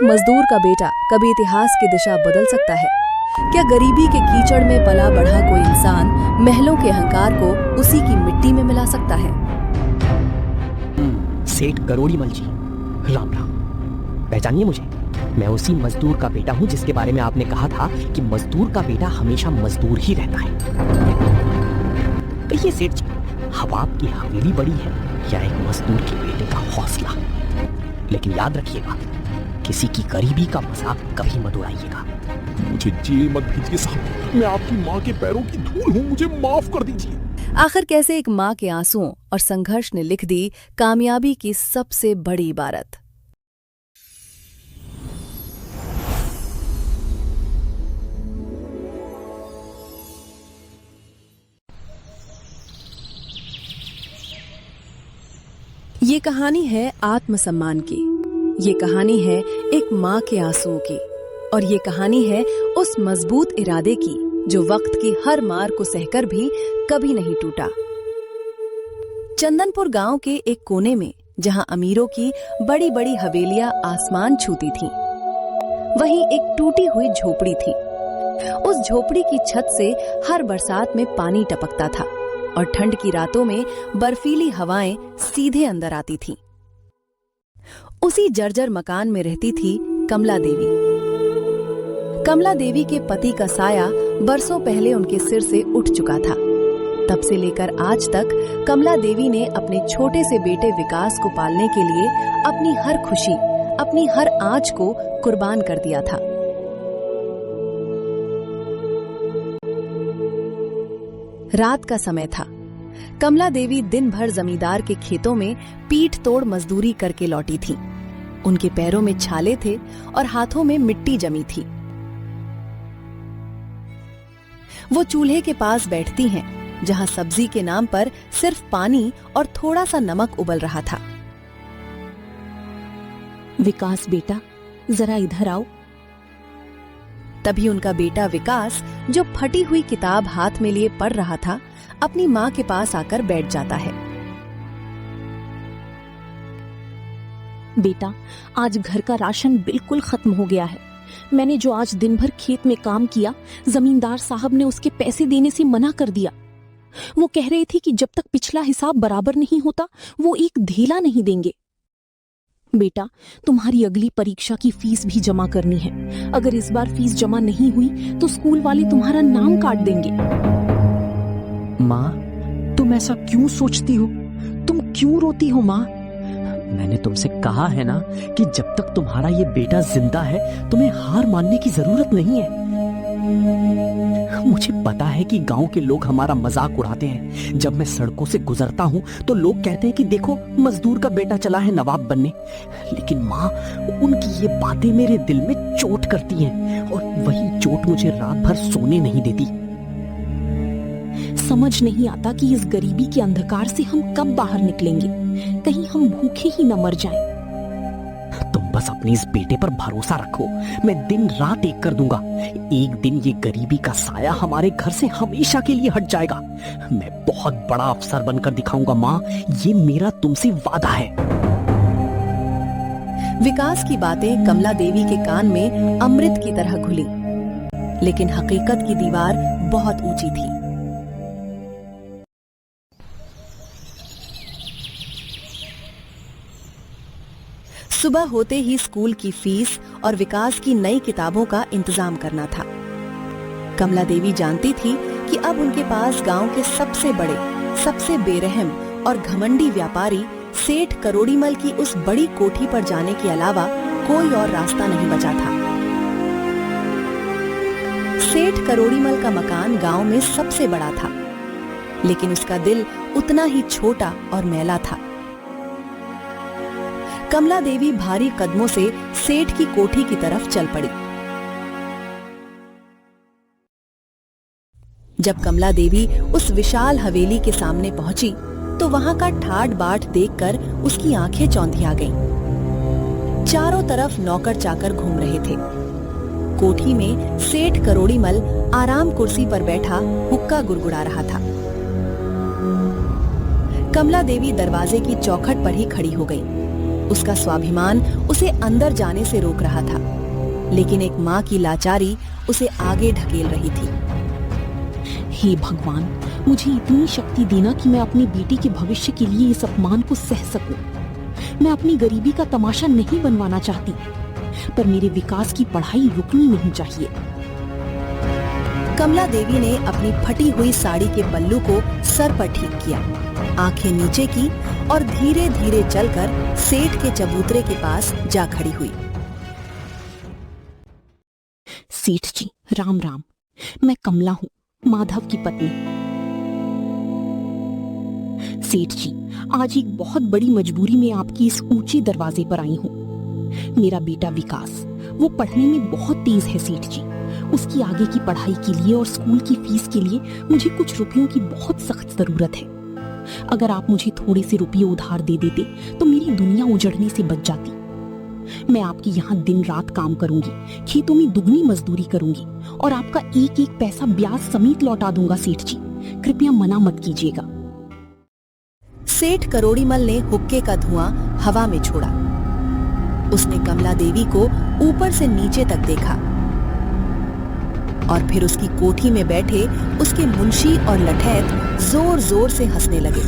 मजदूर का बेटा कभी इतिहास की दिशा बदल सकता है? क्या गरीबी के कीचड़ में पला बढ़ा कोई इंसान महलों के अहंकार को उसी की मिट्टी में मिला सकता है? सेठ करोड़ीमल जी, राम राम। पहचानिए मुझे, मैं उसी मजदूर का बेटा हूँ जिसके बारे में आपने कहा था कि मजदूर का बेटा हमेशा मजदूर ही रहता है। कहिए सेठ जी, हवा आपकी हवेली बड़ी है या एक मजदूर के बेटे का हौसला? लेकिन याद रखिएगा, किसी की गरीबी का मजाक कभी मत उड़ाइएगा। मुझे जेल मत भेजिए साहब, मैं आपकी माँ के पैरों की धूल हूँ, मुझे माफ कर दीजिए। आखिर कैसे एक माँ के आंसुओं और संघर्ष ने लिख दी कामयाबी की सबसे बड़ी इबारत। ये कहानी है आत्मसम्मान की, ये कहानी है एक माँ के आंसुओं की, और ये कहानी है उस मजबूत इरादे की जो वक्त की हर मार को सहकर भी कभी नहीं टूटा। चंदनपुर गांव के एक कोने में, जहां अमीरों की बड़ी बड़ी हवेलियां आसमान छूती थीं, वहीं एक टूटी हुई झोपड़ी थी। उस झोपड़ी की छत से हर बरसात में पानी टपकता था और ठंड की रातों में बर्फीली हवाएं सीधे अंदर आती थीं। उसी जर्जर मकान में रहती थी कमला देवी। कमला देवी के पति का साया बरसों पहले उनके सिर से उठ चुका था। तब से लेकर आज तक कमला देवी ने अपने छोटे से बेटे विकास को पालने के लिए अपनी हर खुशी, अपनी हर आँच को कुर्बान कर दिया था। रात का समय था। कमला देवी दिन भर जमींदार के खेतों में पीठ तोड़ मजदूरी करके लौटी थी। उनके पैरों में छाले थे और हाथों में मिट्टी जमी थी। वो चूल्हे के पास बैठती हैं, जहां सब्जी के नाम पर सिर्फ पानी और थोड़ा सा नमक उबल रहा था। विकास बेटा, जरा इधर आओ। तभी उनका बेटा विकास, जो फटी हुई किताब हाथ में लिए पढ़ रहा था, अपनी माँ के पास आकर बैठ जाता है। बेटा, आज घर का राशन बिल्कुल खत्म हो गया है। मैंने जो आज दिन भर खेत में काम किया, जमींदार साहब ने उसके पैसे देने से मना कर दिया। वो कह रहे थे कि जब तक पिछला हिसाब बराबर नहीं होता, वो एक धेला नहीं देंगे। बेटा, तुम्हारी अगली परीक्षा की फीस भी जमा करनी है। अगर इस बार फीस जमा नहीं हुई तो स्कूल वाले तुम्हारा नाम काट देंगे। माँ, तुम ऐसा क्यों सोचती हो? तुम क्यों रोती हो माँ? मैंने तुमसे कहा है ना कि जब तक तुम्हारा ये बेटा जिंदा है, तुम्हें हार मानने की जरूरत नहीं है। मुझे पता है कि गांव के लोग हमारा मजाक उड़ाते हैं। जब मैं सड़कों से गुजरता हूँ तो लोग कहते हैं कि देखो, मजदूर का बेटा चला है नवाब बनने। लेकिन माँ, उनकी ये बातें मेरे दिल में चोट करती हैं, और वही चोट मुझे रात भर सोने नहीं देती। समझ नहीं आता कि इस गरीबी के अंधकार से हम कब बाहर निकलेंगे। कहीं हम भूखे ही न मर जाएं। तुम बस अपने इस बेटे पर भरोसा रखो, मैं दिन रात एक कर दूंगा। एक दिन ये गरीबी का साया हमारे घर से हमेशा के लिए हट जाएगा। मैं बहुत बड़ा अफसर बनकर दिखाऊंगा माँ, ये मेरा तुमसे वादा है। विकास की बातें कमला देवी के कान में अमृत की तरह घुली, लेकिन हकीकत की दीवार बहुत ऊंची थी। सुबह होते ही स्कूल की फीस और विकास की नई किताबों का इंतजाम करना था। कमला देवी जानती थी कि अब उनके पास गांव के सबसे बड़े, सबसे बेरहम और घमंडी व्यापारी सेठ करोड़ीमल की उस बड़ी कोठी पर जाने के अलावा कोई और रास्ता नहीं बचा था। सेठ करोड़ीमल का मकान गांव में सबसे बड़ा था, लेकिन उसका दिल उतना ही छोटा और मैला था। कमला देवी भारी कदमों से सेठ की कोठी की तरफ चल पड़ी। जब कमला देवी उस विशाल हवेली के सामने पहुंची तो वहां का ठाट बाट देखकर उसकी आंखें चौंधिया गईं। चारों तरफ नौकर चाकर घूम रहे थे। कोठी में सेठ करोड़ीमल आराम कुर्सी पर बैठा हुक्का गुड़गुड़ा रहा था। कमला देवी दरवाजे की चौखट पर ही खड़ी हो गई। उसका स्वाभिमान उसे अंदर जाने से रोक रहा था, लेकिन एक माँ की लाचारी उसे आगे ढकेल रही थी। हे भगवान, मुझे इतनी शक्ति देना कि मैं अपनी बेटी के भविष्य के लिए इस अपमान को सह सकूं। मैं अपनी गरीबी का तमाशा नहीं बनवाना चाहती, पर मेरे विकास की पढ़ाई रुकनी नहीं चाहिए। कमला देवी ने अपनी फटी हुई साड़ी के पल्लू को सर पर ठीक किया, आंखें नीचे की और धीरे धीरे चलकर सेठ के चबूतरे के पास जा खड़ी हुई। सेठ जी, राम राम। मैं कमला हूँ, माधव की पत्नी। सेठ जी, आज एक बहुत बड़ी मजबूरी में आपकी इस ऊंचे दरवाजे पर आई हूँ। मेरा बेटा विकास, वो पढ़ने में बहुत तेज है सेठ जी। उसकी आगे की पढ़ाई के लिए और स्कूल की फीस के लिए मुझे कुछ रुपयों की बहुत सख्त जरूरत है। अगर आप मुझे थोड़े से रुपये उधार दे देते तो मेरी दुनिया उजड़ने से बच जाती। मैं आपके यहाँ दिन रात काम करूंगी, खेतों में दुगनी मजदूरी करूंगी और आपका एक एक पैसा ब्याज समेत लौटा दूंगा सेठ जी। कृपया मना मत कीजिएगा। सेठ करोड़ीमल ने हुक्के का धुआं हवा में छोड़ा। उसने कमला देवी को ऊपर से नीचे तक देखा और फिर उसकी कोठी में बैठे उसके मुंशी और लठैत जोर जोर से हंसने लगे।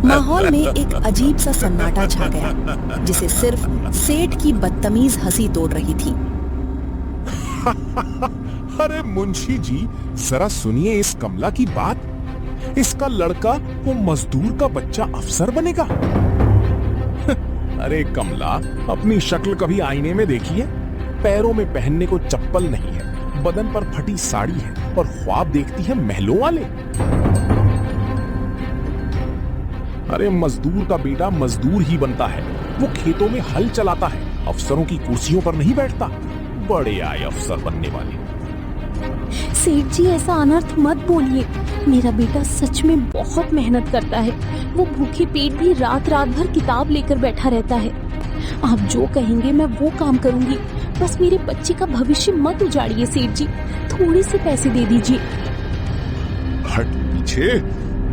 माहौल में एक अजीब सा सन्नाटा छा गया, जिसे सिर्फ सेठ की बदतमीज हंसी तोड़ रही थी। अरे मुंशी जी, जरा सुनिए इस कमला की बात। इसका लड़का वो मजदूर का बच्चा अफसर बनेगा। अरे कमला, अपनी शक्ल कभी आईने में देखी है? पैरों में पहनने को चप्पल नहीं है, बदन पर फटी साड़ी है और ख्वाब देखती है महलों वाले। अरे मजदूर का बेटा मजदूर ही बनता है, वो खेतों में हल चलाता है, अफसरों की कुर्सियों पर नहीं बैठता। बड़े आए अफसर बनने वाले। सेठ जी, ऐसा अनर्थ मत बोलिए। मेरा बेटा सच में बहुत मेहनत करता है। वो भूखे पेट भी रात रात भर किताब लेकर बैठा रहता है। आप जो कहेंगे मैं वो काम करूंगी। बस मेरे बच्चे का भविष्य मत उजाड़िए सेठ जी। थोड़े से पैसे दे दीजिए। हट पीछे,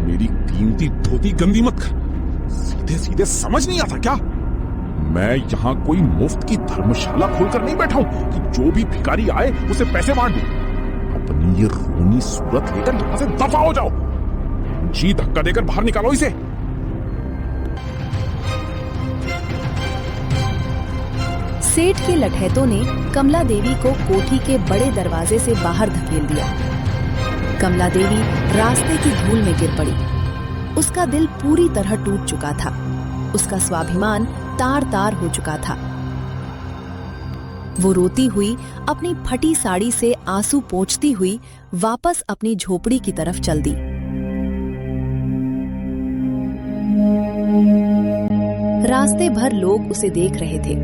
मेरी कीमती धोती गंदी मत कर। सीधे सीधे समझ नहीं आता क्या? मैं यहाँ कोई मुफ्त की धर्मशाला खोलकर नहीं बैठा हूँ कि जो भी भिखारी आए उसे पैसे बांट दूं। अपनी ये रोनी सूरत लेकर यहाँ से दफा हो जाओ। जी धक्का देकर बाहर निकालो इसे। सेठ के लठैतों ने कमला देवी को कोठी के बड़े दरवाजे से बाहर धकेल दिया। कमला देवी रास्ते की धूल में गिर पड़ी। उसका दिल पूरी तरह टूट चुका था। उसका स्वाभिमान तार तार हो चुका था। वो रोती हुई, अपनी फटी साड़ी से आंसू पोंछती हुई वापस अपनी झोपड़ी की तरफ चल दी। रास्ते भर लोग उसे देख रहे थे,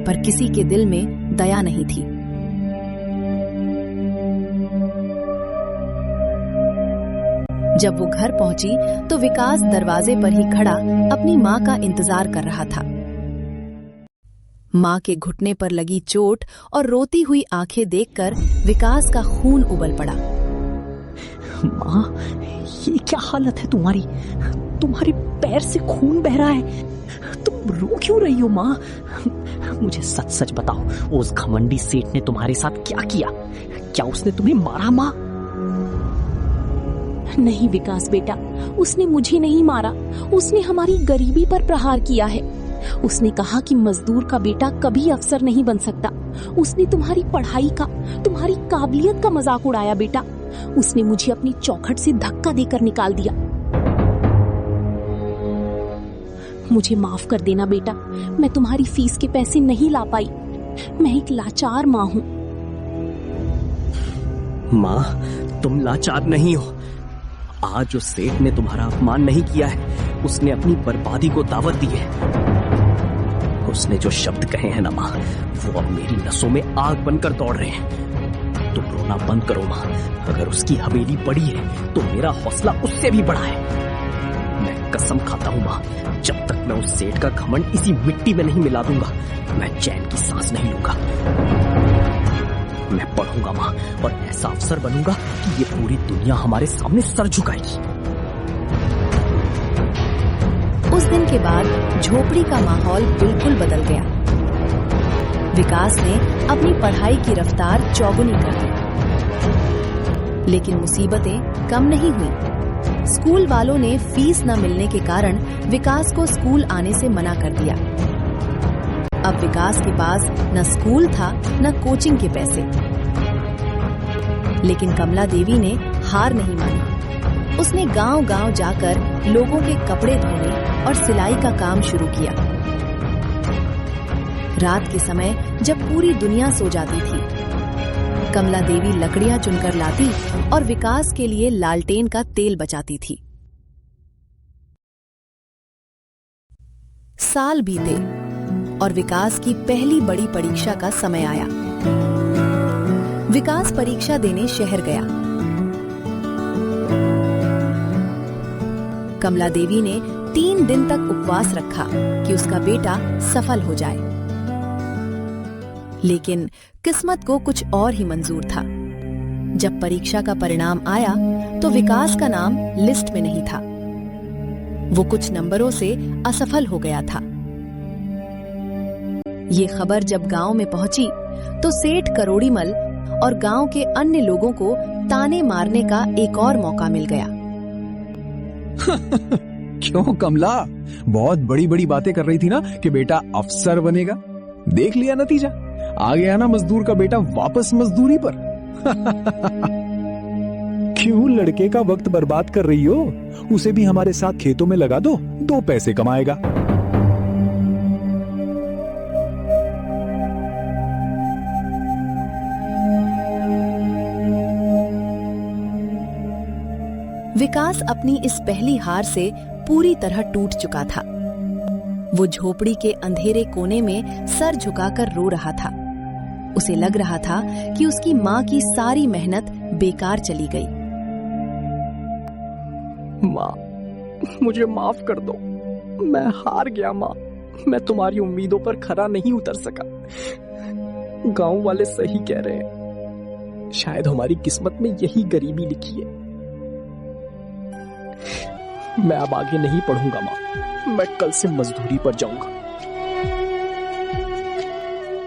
पर किसी के दिल में दया नहीं थी। जब वो घर पहुंची तो विकास दरवाजे पर ही खड़ा अपनी माँ का इंतजार कर रहा था। माँ के घुटने पर लगी चोट और रोती हुई आंखें देखकर विकास का खून उबल पड़ा। माँ, ये क्या हालत है तुम्हारी? तुम्हारे पैर से खून बह रहा है। तुम रो क्यों रही हो माँ? मुझे सच सच बताओ, उस घमंडी सेठ ने तुम्हारे साथ क्या किया? क्या उसने तुम्हें मारा माँ? नहीं विकास बेटा, उसने मुझे नहीं मारा। उसने हमारी गरीबी पर प्रहार किया है। उसने कहा कि मजदूर का बेटा कभी अफसर नहीं बन सकता। उसने तुम्हारी पढ़ाई का, तुम्हारी काबिलियत का मजाक उड़ाया बेटा। उसने मुझे अपनी चौखट से धक्का देकर निकाल दिया। मुझे माफ कर देना बेटा, मैं तुम्हारी फीस के पैसे नहीं ला पाई। मैं एक लाचार माँ हूँ। माँ, तुम लाचार नहीं हो। आज जो सेठ ने तुम्हारा अपमान नहीं किया है, उसने अपनी बर्बादी को दावत दी है। उसने जो शब्द कहे हैं ना माँ, वो अब मेरी नसों में आग बनकर दौड़ रहे हैं। तुम रोना बंद करो माँ। अगर उसकी हवेली बड़ी है तो मेरा हौसला उससे भी बड़ा है। मैं कसम खाता हूँ माँ, जब तक मैं उस सेठ का घमंड इसी मिट्टी में नहीं मिला दूंगा, मैं चैन की सांस नहीं लूंगा। मैं पढ़ूंगा माँ और ऐसा अफसर बनूंगा कि ये पूरी दुनिया हमारे सामने सर झुकाएगी। उस दिन के बाद झोपड़ी का माहौल बिल्कुल बदल गया। विकास ने अपनी पढ़ाई की रफ्तार चौगुनी कर दी, लेकिन मुसीबतें कम नहीं हुई। स्कूल वालों ने फीस न मिलने के कारण विकास को स्कूल आने से मना कर दिया। अब विकास के पास न स्कूल था न कोचिंग के पैसे। लेकिन कमला देवी ने हार नहीं मानी। उसने गांव-गांव जाकर लोगों के कपड़े धोने और सिलाई का काम शुरू किया। रात के समय जब पूरी दुनिया सो जाती थी, कमला देवी लकड़ियां चुनकर लाती और विकास के लिए लालटेन का तेल बचाती थी। साल बीते और विकास की पहली बड़ी परीक्षा का समय आया। विकास परीक्षा देने शहर गया। कमला देवी ने 3 दिन तक उपवास रखा कि उसका बेटा सफल हो जाए। लेकिन किस्मत को कुछ और ही मंजूर था। जब परीक्षा का परिणाम आया तो विकास का नाम लिस्ट में नहीं था। वो कुछ नंबरों से असफल हो गया था। ये खबर जब गांव में पहुंची तो सेठ करोड़ीमल और गांव के अन्य लोगों को ताने मारने का एक और मौका मिल गया। क्यों कमला, बहुत बड़ी बड़ी बातें कर रही थी ना कि बेटा अफसर बनेगा। देख लिया नतीजा, आ गया ना मजदूर का बेटा वापस मजदूरी पर। क्यों लड़के का वक्त बर्बाद कर रही हो? उसे भी हमारे साथ खेतों में लगा दो, 2 पैसे कमाएगा। विकास अपनी इस पहली हार से पूरी तरह टूट चुका था। वो झोपड़ी के अंधेरे कोने में सर झुकाकर रो रहा था। उसे लग रहा था कि उसकी माँ की सारी मेहनत बेकार चली गई। माँ, मुझे माफ कर दो। मैं हार गया माँ। मैं तुम्हारी उम्मीदों पर खरा नहीं उतर सका। गांव वाले सही कह रहे हैं, शायद हमारी किस्मत में यही गरीबी लिखी है। मैं अब आगे नहीं पढ़ूंगा माँ। मैं कल से मजदूरी पर जाऊंगा।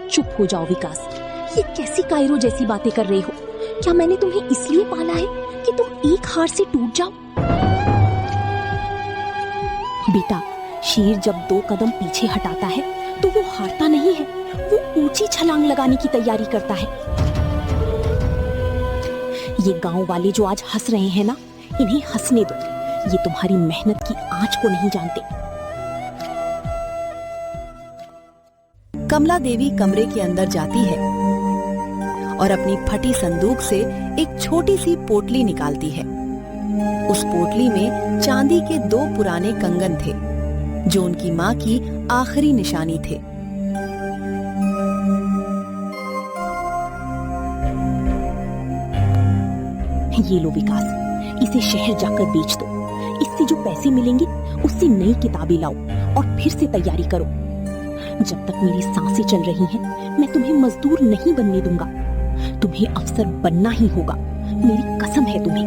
चुप हो जाओ विकास, ये कैसी कायरो जैसी बातें कर रहे हो? क्या मैंने तुम्हें इसलिए पाला है कि तुम एक हार से टूट जाओ? बेटा, शेर जब 2 कदम पीछे हटाता है तो वो हारता नहीं है, वो ऊंची छलांग लगाने की तैयारी करता है। ये गांव वाले जो आज हंस रहे हैं ना, इन्हें हंसने दो। ये तुम्हारी मेहनत की आंच को नहीं जानते। कमला देवी कमरे के अंदर जाती है और अपनी फटी संदूक से एक छोटी सी पोटली निकालती है। उस पोटली में चांदी के 2 पुराने कंगन थे, जो उनकी माँ की आखिरी निशानी थे। ये लो विकास, इसे शहर जाकर बेच दो। इससे जो पैसे मिलेंगे उससे नई किताबें लाओ और फिर से तैयारी करो। जब तक मेरी सांसें चल रही हैं, मैं तुम्हें मजदूर नहीं बनने दूंगा। तुम्हें अफसर बनना ही होगा, मेरी कसम है तुम्हें।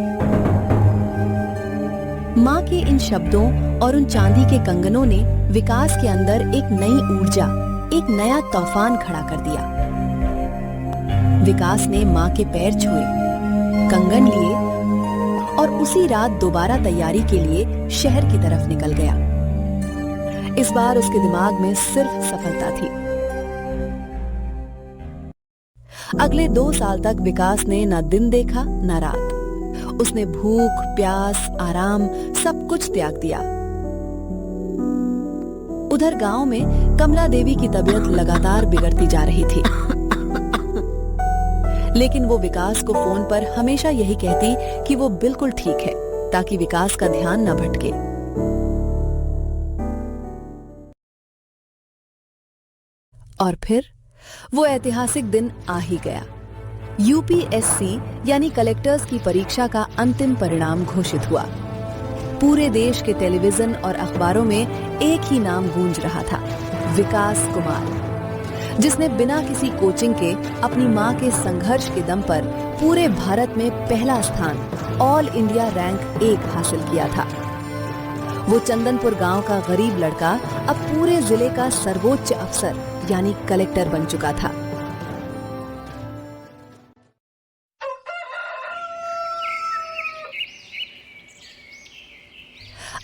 माँ के इन शब्दों और उन चांदी के कंगनों ने विकास के अंदर एक नई ऊर्जा, एक नया तूफान खड़ा कर दिया। विकास ने माँ के पैर छुए, कंगन लिए और उसी रात दोबारा तैयारी के लिए शहर की तरफ निकल गया। इस बार उसके दिमाग में सिर्फ सफलता थी। अगले 2 साल तक विकास ने न दिन देखा न रात। उसने भूख, प्यास, आराम सब कुछ त्याग दिया। उधर गांव में कमला देवी की तबीयत लगातार बिगड़ती जा रही थी, लेकिन वो विकास को फोन पर हमेशा यही कहती कि वो बिल्कुल ठीक है, ताकि विकास का ध्यान न भटके। और फिर वो ऐतिहासिक दिन आ ही गया। यूपीएससी यानी कलेक्टर्स की परीक्षा का अंतिम परिणाम घोषित हुआ। पूरे देश के टेलीविजन और अखबारों में एक ही नाम गूंज रहा था, विकास कुमार, जिसने बिना किसी कोचिंग के अपनी मां के संघर्ष के दम पर पूरे भारत में पहला स्थान, ऑल इंडिया रैंक 1 हासिल किया था। वो चंदनपुर गांव का गरीब लड़का अब पूरे जिले का सर्वोच्च अफसर यानी कलेक्टर बन चुका था।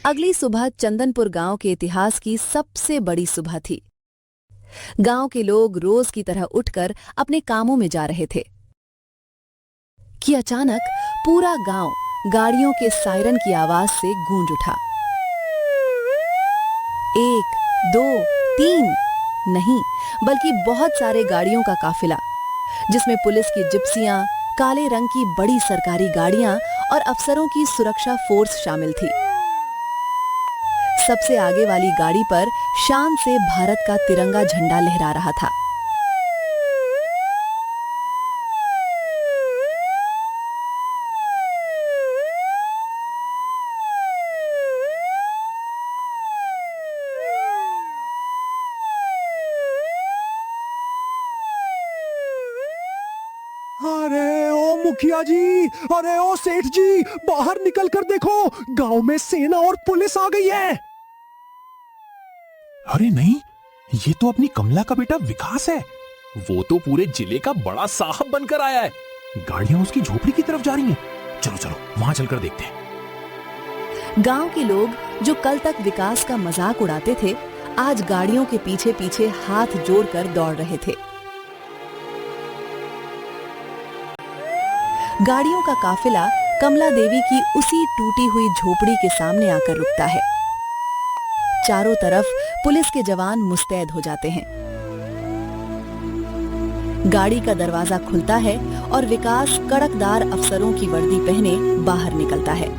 अगली सुबह चंदनपुर गांव के इतिहास की सबसे बड़ी सुबह थी। गांव के लोग रोज की तरह उठकर अपने कामों में जा रहे थे कि अचानक पूरा गांव गाड़ियों के सायरन की आवाज से गूंज उठा। 1, 2, 3 नहीं, बल्कि बहुत सारे गाड़ियों का काफिला, जिसमें पुलिस की जिप्सियां, काले रंग की बड़ी सरकारी गाड़ियां और अफसरों की सुरक्षा फोर्स शामिल थी। सबसे आगे वाली गाड़ी पर शान से भारत का तिरंगा झंडा लहरा रहा था। अरे ओ मुखिया जी, अरे ओ सेठ जी, बाहर निकल कर देखो, गांव में सेना और पुलिस आ गई है। अरे नहीं, ये तो अपनी कमला का बेटा विकास है। वो तो पूरे जिले का बड़ा साहब बनकर आया है। गाड़ियां उसकी झोपड़ी की तरफ जा रही हैं। चलो चलो वहां चलकर देखते हैं। गांव के लोग जो कल तक विकास का मजाक उड़ाते थे, आज गाड़ियों के पीछे पीछे हाथ जोड़कर दौड़ रहे थे। गाड़ियों का काफिला कमला देवी की उसी टूटी हुई झोपड़ी के सामने आकर रुकता है। चारों तरफ पुलिस के जवान मुस्तैद हो जाते हैं। गाड़ी का दरवाजा खुलता है और विकास कड़कदार अफसरों की वर्दी पहने बाहर निकलता है।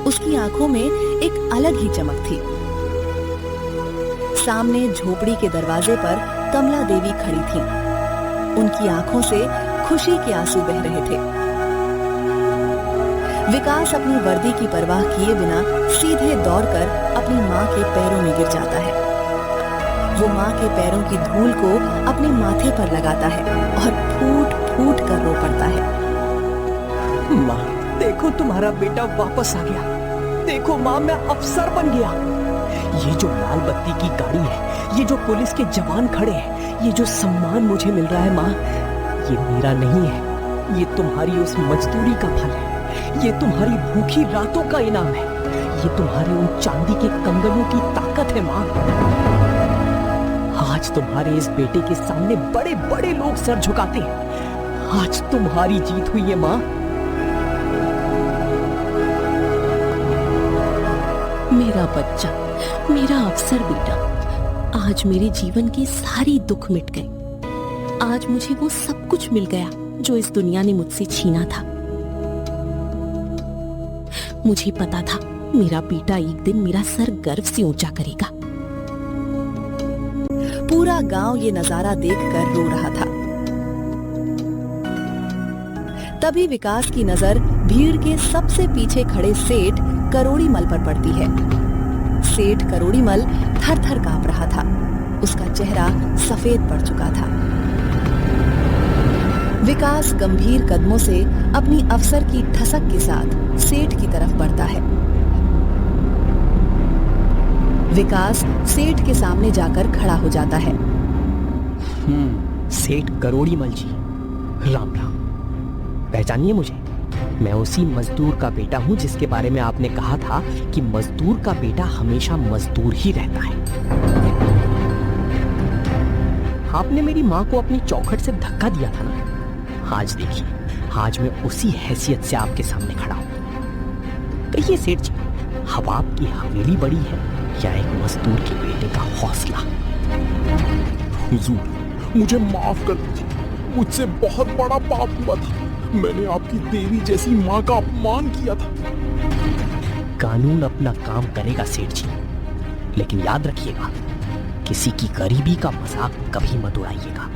उसकी आंखों में एक अलग ही चमक थी। सामने झोपड़ी के दरवाजे पर कमला देवी खड़ी थीं। उनकी आंखों से खुशी के आंसू बह रहे थे। विकास अपनी वर्दी की परवाह किए बिना सीधे दौड़कर अपनी मां के पैरों में गिर जाता है। वो मां के पैरों की धूल को अपने माथे पर लगाता है और फूट फूट कर रो पड़ता है। माँ, देखो तुम्हारा बेटा वापस आ गया। देखो माँ, मैं अफसर बन गया। ये जो लाल बत्ती की गाड़ी है, ये जो पुलिस के जवान खड़े हैं, ये जो सम्मान मुझे मिल रहा है माँ, ये मेरा नहीं है। ये तुम्हारी उस मजदूरी का फल है। ये तुम्हारी भूखी रातों का इनाम है। ये तुम्हारे उन चांदी के कंगनों की ताकत है माँ। आज तुम्हारे इस बेटे के सामने बड़े बड़े लोग सर झुकाते हैं। आज तुम्हारी जीत हुई है माँ। मेरा बच्चा, मेरा अफसर बेटा, आज मेरे जीवन के सारे दुख मिट गए। आज मुझे वो सब कुछ मिल गया जो इस दुनिया ने मुझसे छीना था। मुझे पता था मेरा बेटा एक दिन मेरा सर गर्व से ऊंचा करेगा। पूरा गांव ये नजारा देखकर रो रहा था। तभी विकास की नजर भीड़ के सबसे पीछे खड़े सेठ करोड़ीमल पर पड़ती है। सेठ करोड़ीमल थर-थर कांप रहा था। उसका चेहरा सफेद पड़ चुका था। विकास गंभीर कदमों से अपनी अफसर की ठसक के साथ सेठ की तरफ बढ़ता है। विकास सेठ के सामने जाकर खड़ा हो जाता है। सेठ करोड़ीमल जी, राम राम। पहचानिए मुझे? मैं उसी मजदूर का बेटा हूं जिसके बारे में आपने कहा था कि मजदूर का बेटा हमेशा मजदूर ही रहता है। आपने मेरी मां को अपनी चौखट से धक्का दिया था ना। आज देखिए, आज मैं उसी हैसियत से आपके सामने खड़ा हूं। कहिए सेठ जी, अब आपकी हवेली बड़ी है या एक मजदूर के बेटे का हौसला? हुजूर, मुझे माफ कर दीजिए। मुझसे बहुत बड़ा पाप हुआ था। मैंने आपकी देवी जैसी माँ का अपमान किया था। कानून अपना काम करेगा सेठ जी, लेकिन याद रखिएगा, किसी की गरीबी का मजाक कभी मत उड़ाइएगा।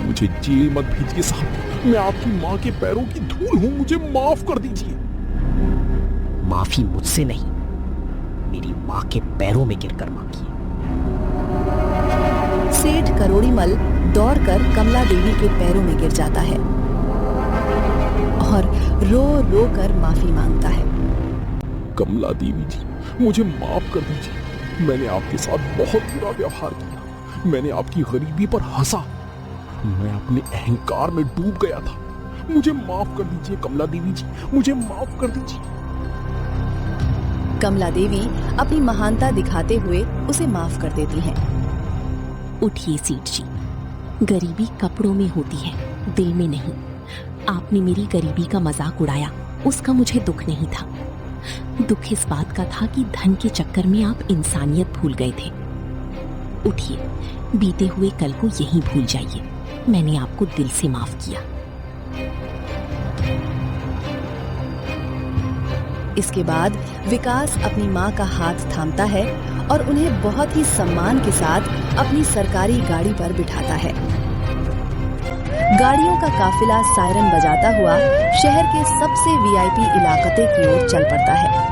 मुझे जेल मत भेजिए साहब। मैं आपकी माँ के पैरों की धूल हूँ। मुझे माफ कर दीजिए। माफी मुझसे नहीं, मेरी माँ के पैरों में गिरकर मांगिए। सेठ करोड़ीमल दौड़कर कमला देवी के पैरों में गिर जाता है और रो रो कर माफी मांगता है। कमला देवी जी, मुझे माफ कर दीजिए। मैंने आपके साथ बहुत बुरा व्यवहार किया। मैंने आपकी गरीबी पर हंसा। मैं अपने अहंकार में डूब गया था। मुझे माफ कर दीजिए कमला देवी जी, मुझे माफ कर दीजिए। कमला देवी अपनी महानता दिखाते हुए उसे माफ कर देती हैं। उठिए सेठ जी, गरीबी कपड़ों में होती है, दिल में नहीं। आपने मेरी गरीबी का मजाक उड़ाया, उसका मुझे दुख नहीं था। दुख इस बात का था कि धन के चक्कर में आप इंसानियत भूल गए थे। उठिए, बीते हुए कल को यहीं भूल जाइए। मैंने आपको दिल से माफ किया। इसके बाद विकास अपनी माँ का हाथ थामता है और उन्हें बहुत ही सम्मान के साथ अपनी सरकारी गाड़ी पर बिठाता है। गाड़ियों का काफिला सायरन बजाता हुआ शहर के सबसे वीआईपी इलाकते की ओर चल पड़ता है।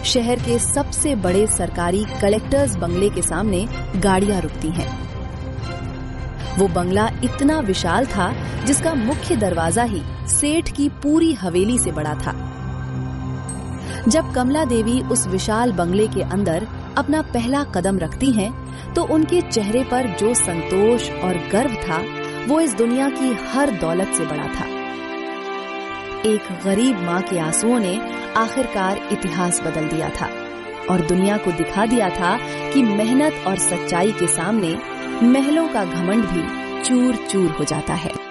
शहर के सबसे बड़े सरकारी कलेक्टर्स बंगले के सामने गाड़ियां रुकती हैं। वो बंगला इतना विशाल था जिसका मुख्य दरवाजा ही सेठ की पूरी हवेली से बड़ा था। जब कमला देवी उस विशाल बंगले के अंदर अपना पहला कदम रखती हैं, तो उनके चेहरे पर जो संतोष और गर्व था, वो इस दुनिया की हर दौलत से बड़ा था। एक गरीब माँ के आंसुओं ने आखिरकार इतिहास बदल दिया था और दुनिया को दिखा दिया था कि मेहनत और सच्चाई के सामने महलों का घमंड भी चूर चूर हो जाता है।